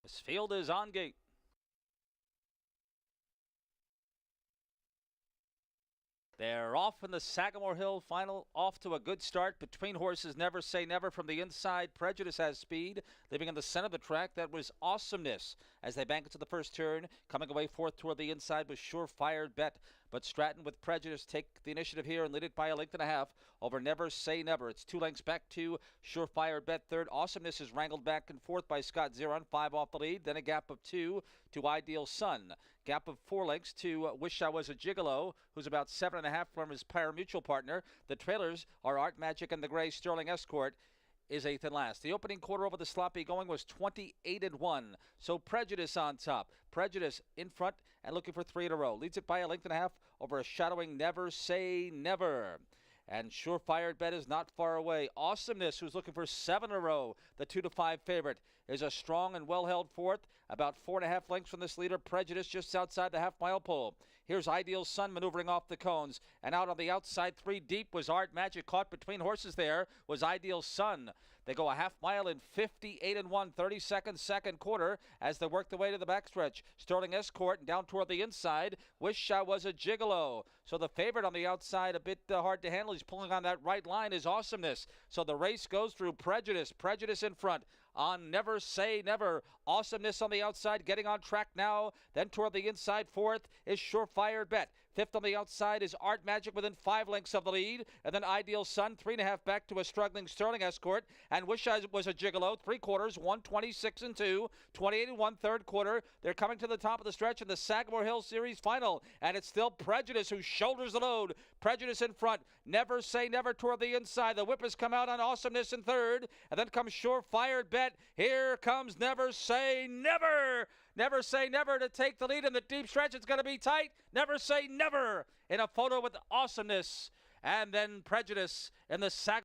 This field is on gate. They're off in the Sagamore Hill final, off to a good start. Between horses, Never Say Never from the inside. Prejudice has speed, leaving in the center of the track. That was Awesomeness as they bank into the first turn. Coming away fourth toward the inside was Surefire Bet. But Stratton with Prejudice take the initiative here and lead it by a length and a half over Never Say Never. It's 2 lengths back to Surefire Bet third. Awesomeness is wrangled back and forth by Scott Zeron, 5 off the lead. Then a gap of 2 to Ideal Sun. Gap of 4 lengths to Wish I Was a Gigolo, who's about 7.5 from his pari-mutuel partner. The trailers are Art Magic and the Gray Sterling Escort is 8th and last. The opening quarter over the sloppy going was 28-1. So Prejudice on top. Prejudice in front and looking for 3 in a row. Leads it by a length and a half over a shadowing Never Say Never. And Surefire Bet is not far away. Awesomeness, who's looking for 7 in a row, the 2-5 favorite, is a strong and well-held fourth, about 4.5 lengths from this leader. Prejudice just outside the half-mile pole. Here's Ideal Sun maneuvering off the cones, and out on the outside 3 deep was Art Magic. Caught between horses there was Ideal Sun. They go a half mile in 58-1, 32nd, second quarter as they work their way to the backstretch. Sterling Escort and down toward the inside. Wish I Was a Gigolo. So the favorite on the outside, a bit hard to handle. He's pulling on that right line is Awesomeness. So the race goes through Prejudice. Prejudice in front on Never Say Never. Awesomeness on the outside, getting on track now. Then toward the inside, fourth is Surefire Bet. Fifth on the outside is Art Magic within 5 lengths of the lead. And then Ideal Sun, 3.5 back to a struggling Sterling Escort. And Wish I Was a Gigolo, 3 quarters, 126-2, 28-1, third quarter. They're coming to the top of the stretch in the Sagamore Hill Series final. And it's still Prejudice who shoulders the load. Prejudice in front. Never Say Never toward the inside. The whip has come out on Awesomeness in third. And then comes Surefire Bet. Here comes Never Say Never. Never Say Never to take the lead in the deep stretch. It's going to be tight. Never Say Never in a photo with Awesomeness. And then Prejudice in the Sagamore.